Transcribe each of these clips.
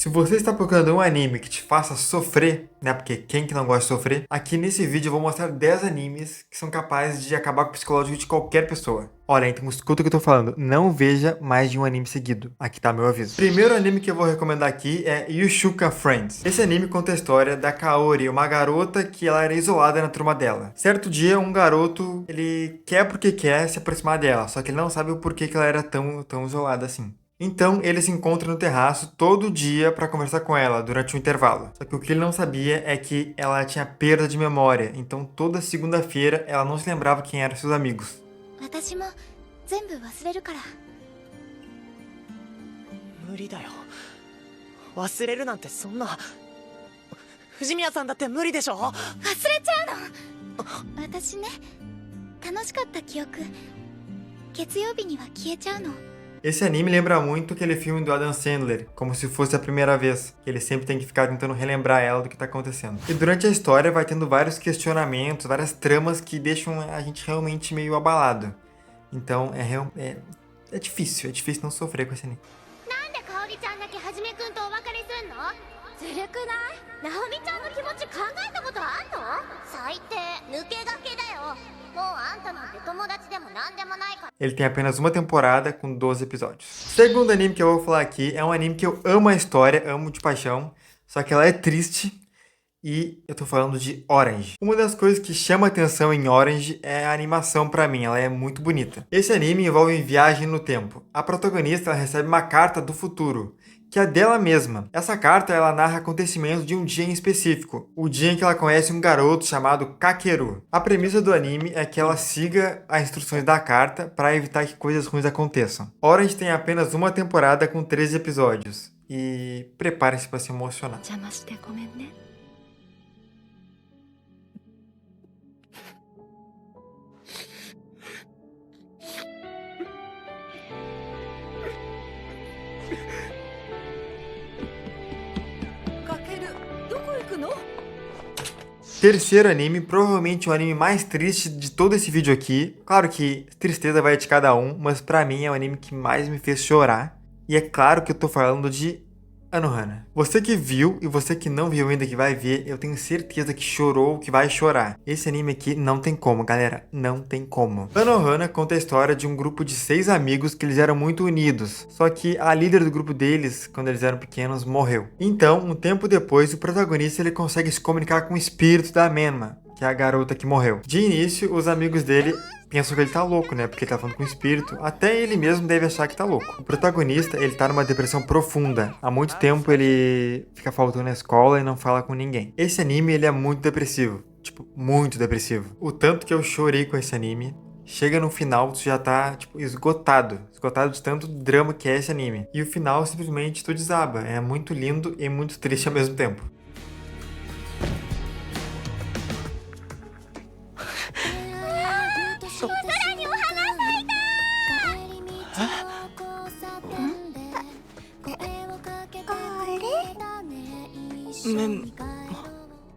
Se você está procurando um anime que te faça sofrer, né? Porque quem que não gosta de sofrer? Aqui nesse vídeo eu vou mostrar 10 animes que são capazes de acabar com o psicológico de qualquer pessoa. Olha, então escuta o que eu tô falando. Não veja mais de um anime seguido. Aqui tá meu aviso. Primeiro anime que eu vou recomendar aqui é Yushuka Friends. Esse anime conta a história da Kaori, uma garota que ela era isolada na turma dela. Certo dia, um garoto, ele quer porque quer se aproximar dela, só que ele não sabe o porquê que ela era tão isolada assim. Então, ele se encontra no terraço todo dia para conversar com ela durante o intervalo. Só que o que ele não sabia é que ela tinha perda de memória. Então, toda segunda-feira, ela não se lembrava quem eram seus amigos. 私も全部忘れるから。無理だよ。忘れるなんてそんな。藤宮さんだって無理でしょ。忘れちゃうの。私ね、楽しかった記憶、月曜日には消えちゃうの。 Esse anime lembra muito aquele filme do Adam Sandler, como se fosse a primeira vez. Ele sempre tem que ficar tentando relembrar ela do que tá acontecendo. E durante a história vai tendo vários questionamentos, várias tramas que deixam a gente realmente meio abalado. Então é difícil não sofrer com esse anime. なんで香織ちゃんだけはじめくんとお別れすんの？ずるくない？ナオミちゃんの気持ち考えたことあんの？最低、抜け駆けだよ。もうあんたなんて友達でもなんでもないから。 Ele tem apenas uma temporada com 12 episódios. Segundo anime que eu vou falar aqui é um anime que eu amo a história, amo de paixão, só que ela é triste. E eu tô falando de Orange. Uma das coisas que chama atenção em Orange é a animação pra mim, ela é muito bonita. Esse anime envolve viagem no tempo. A protagonista ela recebe uma carta do futuro, que é dela mesma. Essa carta ela narra acontecimentos de um dia em específico, o dia em que ela conhece um garoto chamado Kakeru. A premissa do anime é que ela siga as instruções da carta para evitar que coisas ruins aconteçam. Orange tem apenas uma temporada com 13 episódios. E preparem-se para se emocionar. 邪魔してごめんね。 Terceiro anime, provavelmente o anime mais triste de todo esse vídeo aqui. Claro que tristeza vai de cada um, mas pra mim é o anime que mais me fez chorar. E é claro que eu tô falando de Anohana. Você que viu e você que não viu ainda que vai ver, eu tenho certeza que chorou, que vai chorar. Esse anime aqui não tem como, galera, não tem como. Anohana conta a história de um grupo de 6 amigos que eles eram muito unidos. Só que a líder do grupo deles, quando eles eram pequenos, morreu. Então, um tempo depois, o protagonista ele consegue se comunicar com o espírito da Menma, que é a garota que morreu. De início, os amigos dele pensam que ele tá louco, né? Porque ele tá falando com o espírito. Até ele mesmo deve achar que tá louco. O protagonista, ele tá numa depressão profunda. Há muito tempo ele fica faltando na escola e não fala com ninguém. Esse anime, ele é muito depressivo. Tipo, muito depressivo. O tanto que eu chorei com esse anime. Chega no final, tu já tá, tipo, esgotado. Esgotado de tanto drama que é esse anime. E o final, simplesmente, tu desaba. É muito lindo e muito triste ao mesmo tempo.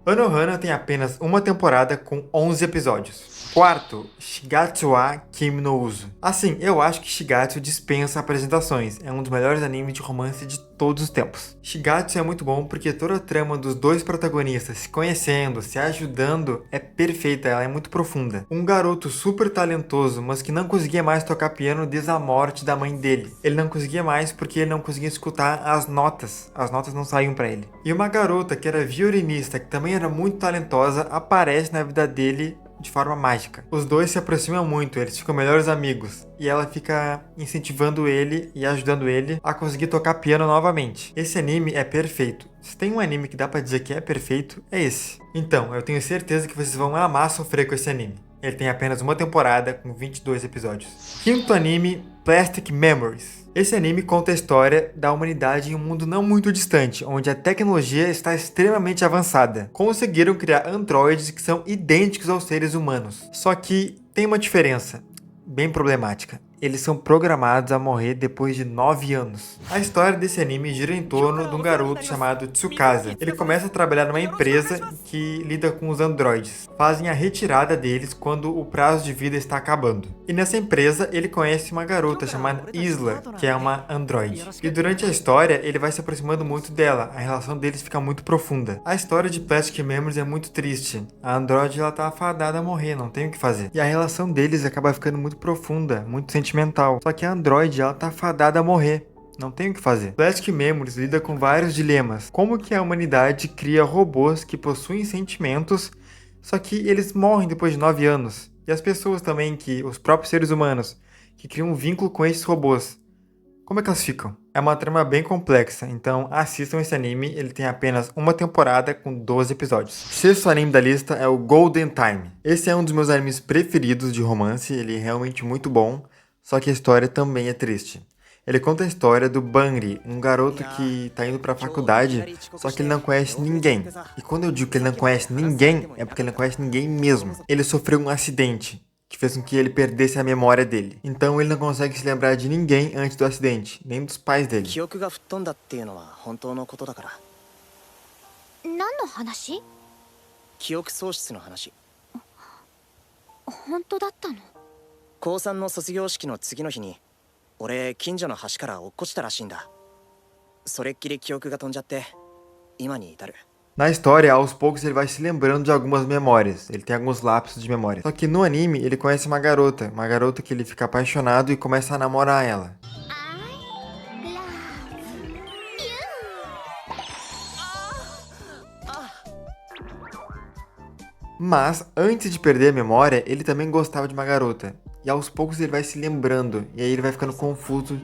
Anohana tem apenas uma temporada com 11 episódios. Quarto, Shigatsu wa Kimi no Uso. Assim, eu acho que Shigatsu dispensa apresentações. É um dos melhores animes de romance de todos os tempos. Shigatsu é muito bom porque toda a trama dos dois protagonistas se conhecendo, se ajudando, é perfeita, ela é muito profunda. Um garoto super talentoso, mas que não conseguia mais tocar piano desde a morte da mãe dele. Ele não conseguia mais porque ele não conseguia escutar as notas não saíam pra ele. E uma garota que era violinista, que também era muito talentosa, aparece na vida dele de forma mágica. Os dois se aproximam muito, eles ficam melhores amigos. E ela fica incentivando ele e ajudando ele a conseguir tocar piano novamente. Esse anime é perfeito. Se tem um anime que dá pra dizer que é perfeito, é esse. Então, eu tenho certeza que vocês vão amar sofrer com esse anime. Ele tem apenas uma temporada com 22 episódios. Quinto anime, Plastic Memories. Esse anime conta a história da humanidade em um mundo não muito distante, onde a tecnologia está extremamente avançada. Conseguiram criar androides que são idênticos aos seres humanos. Só que tem uma diferença bem problemática. eles são programados a morrer depois de 9 anos. A história desse anime gira em torno de um garoto chamado Tsukasa. Ele começa a trabalhar numa empresa que lida com os androides. Fazem a retirada deles quando o prazo de vida está acabando. E nessa empresa ele conhece uma garota chamada Isla, que é uma androide. E durante a história ele vai se aproximando muito dela. A relação deles fica muito profunda. A história de Plastic Memories é muito triste. A androide ela tá afadada a morrer, não tem o que fazer. E a relação deles acaba ficando muito profunda, muito sentimental. Só que a androide ela tá afadada a morrer. Não tem o que fazer. Plastic Memories lida com vários dilemas. Como que a humanidade cria robôs que possuem sentimentos, só que eles morrem depois de 9 anos. E as pessoas também, os próprios seres humanos, que criam um vínculo com esses robôs. Como é que elas ficam? É uma trama bem complexa, então assistam esse anime, ele tem apenas uma temporada com 12 episódios. Sexto anime da lista é o Golden Time. Esse é um dos meus animes preferidos de romance, ele é realmente muito bom, só que a história também é triste. Ele conta a história do Banri, um garoto que tá indo pra faculdade, só que ele não conhece ninguém. E quando eu digo que ele não conhece ninguém, é porque ele não conhece ninguém mesmo. Ele sofreu um acidente que fez com que ele perdesse a memória dele. Então ele não consegue se lembrar de ninguém antes do acidente, nem dos pais dele. 何の話？記憶喪失の話。本当だったの？高3の卒業式の次の日に俺近所の橋から落っこちたらしいんだ。それっきり記憶が飛んじゃって今に至る。 Na história, aos poucos ele vai se lembrando de algumas memórias, ele tem alguns lapsos de memória. Só que no anime ele conhece uma garota que ele fica apaixonado e começa a namorar ela. Mas, antes de perder a memória, ele também gostava de uma garota. E aos poucos ele vai se lembrando, e aí ele vai ficando confuso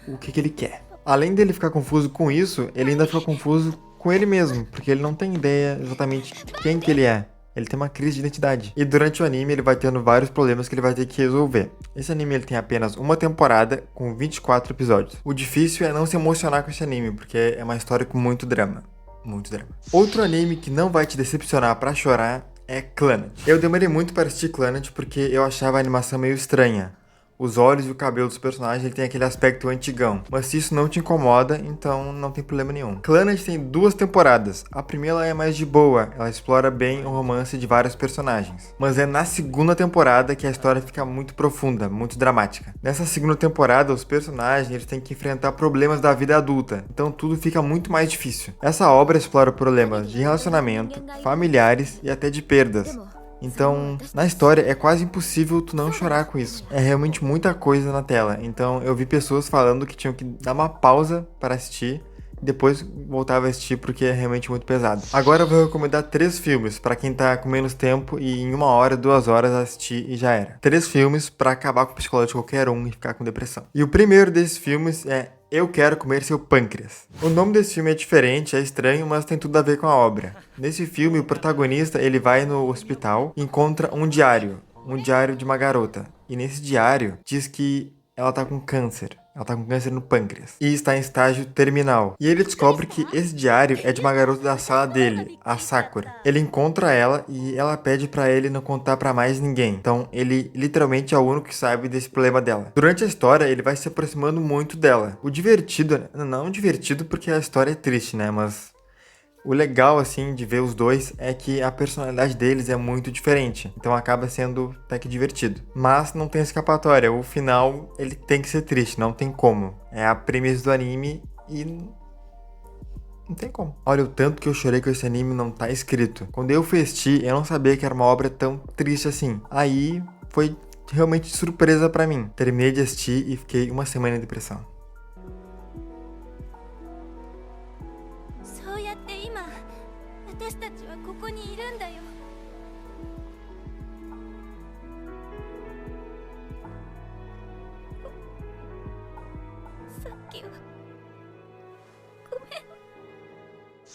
o que ele quer. Além dele ficar confuso com isso, ele ainda fica confuso com ele mesmo, porque ele não tem ideia exatamente quem que ele é. Ele tem uma crise de identidade. E durante o anime ele vai tendo vários problemas que ele vai ter que resolver. Esse anime ele tem apenas uma temporada com 24 episódios. O difícil é não se emocionar com esse anime, porque é uma história com muito drama. Muito drama. Outro anime que não vai te decepcionar pra chorar é Clannad. Eu demorei muito para assistir Clannad porque eu achava a animação meio estranha. Os olhos e o cabelo dos personagens ele tem aquele aspecto antigão. Mas se isso não te incomoda, então não tem problema nenhum. Clannad tem 2 temporadas. A primeira é mais de boa, ela explora bem o romance de vários personagens. Mas é na segunda temporada que a história fica muito profunda, muito dramática. Nessa segunda temporada, os personagens eles têm que enfrentar problemas da vida adulta. Então tudo fica muito mais difícil. Essa obra explora problemas de relacionamento, familiares e até de perdas. Então, na história é quase impossível tu não chorar com isso. É realmente muita coisa na tela. Então, eu vi pessoas falando que tinham que dar uma pausa para assistir e depois voltava a assistir porque é realmente muito pesado. Agora eu vou recomendar 3 filmes para quem tá com menos tempo e em 1 hora, 2 horas assistir e já era. 3 filmes para acabar com o psicológico de qualquer um e ficar com depressão. E o primeiro desses filmes é Eu Quero Comer Seu Pâncreas. O nome desse filme é diferente, é estranho, mas tem tudo a ver com a obra. Nesse filme, o protagonista ele vai no hospital e encontra um diário de uma garota. E nesse diário diz que ela tá com câncer. Ela tá com câncer no pâncreas. E está em estágio terminal. E ele descobre que esse diário é de uma garota da sala dele, a Sakura. Ele encontra ela e ela pede pra ele não contar pra mais ninguém. Então, ele literalmente é o único que sabe desse problema dela. Durante a história, ele vai se aproximando muito dela. O divertido, não divertido porque a história é triste, né? Mas o legal, assim, de ver os dois é que a personalidade deles é muito diferente. Então acaba sendo até que divertido. Mas não tem escapatória. O final, ele tem que ser triste. Não tem como. É a premissa do anime e não tem como. Olha o tanto que eu chorei com esse anime não tá escrito. Quando eu fui assistir, eu não sabia que era uma obra tão triste assim. Aí foi realmente surpresa pra mim. Terminei de assistir e fiquei 1 semana em depressão. そうやって今私たちはここにいるんだよ。さっきはごめん。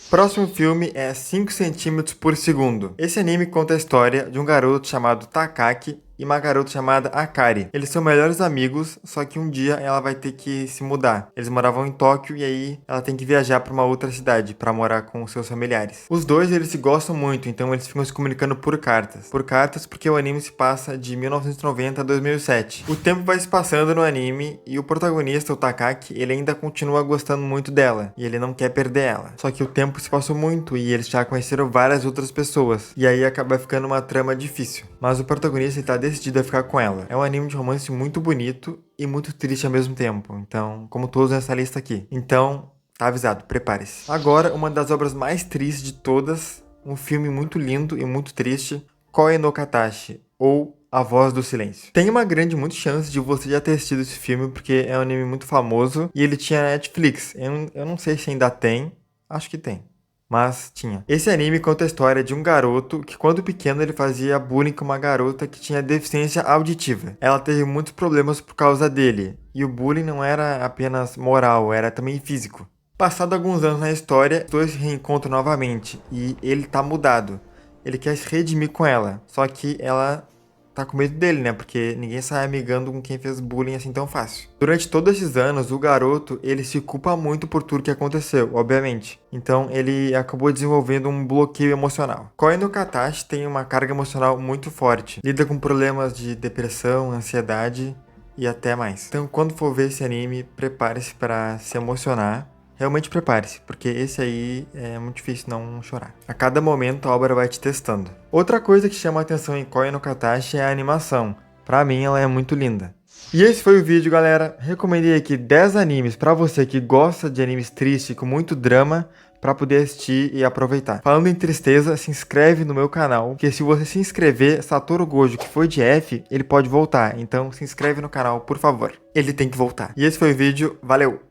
Próximo filme é 5 centímetros por segundo. Esse anime conta a história de um garoto chamado Takaki e uma garota chamada Akari. Eles são melhores amigos, só que um dia ela vai ter que se mudar. Eles moravam em Tóquio e aí ela tem que viajar para uma outra cidade para morar com seus familiares. Os dois, eles se gostam muito, então eles ficam se comunicando por cartas. Por cartas porque o anime se passa de 1990 a 2007. O tempo vai se passando no anime e o protagonista, o Takaki, ele ainda continua gostando muito dela e ele não quer perder ela. Só que o tempo se passou muito e eles já conheceram várias outras pessoas e aí acaba ficando uma trama difícil. Mas o protagonista está decidido a ficar com ela. É um anime de romance muito bonito e muito triste ao mesmo tempo. Então, como todos nessa lista aqui. Então, tá avisado, prepare-se. Agora, uma das obras mais tristes de todas, um filme muito lindo e muito triste, Koe no Katachi, ou A Voz do Silêncio. Tem uma grande muita chance de você já ter assistido esse filme, porque é um anime muito famoso e ele tinha na Netflix. Eu não sei se ainda tem, acho que tem. Mas tinha. Esse anime conta a história de um garoto que, quando pequeno, ele fazia bullying com uma garota que tinha deficiência auditiva. Ela teve muitos problemas por causa dele. E o bullying não era apenas moral, era também físico. Passado alguns anos na história, os dois se reencontram novamente. E ele tá mudado. Ele quer se redimir com ela. Só que ela tá com medo dele, né? Porque ninguém sai amigando com quem fez bullying assim tão fácil. Durante todos esses anos, o garoto, ele se culpa muito por tudo que aconteceu, obviamente. Então, ele acabou desenvolvendo um bloqueio emocional. Koe no Katachi tem uma carga emocional muito forte. Lida com problemas de depressão, ansiedade e até mais. Então, quando for ver esse anime, prepare-se para se emocionar. Realmente prepare-se, porque esse aí é muito difícil não chorar. A cada momento a obra vai te testando. Outra coisa que chama a atenção em Koe no Katachi é a animação. Pra mim ela é muito linda. E esse foi o vídeo, galera. Recomendei aqui 10 animes pra você que gosta de animes tristes com muito drama, pra poder assistir e aproveitar. Falando em tristeza, se inscreve no meu canal, porque se você se inscrever, Satoru Gojo, que foi de F, ele pode voltar. Então se inscreve no canal, por favor. Ele tem que voltar. E esse foi o vídeo. Valeu!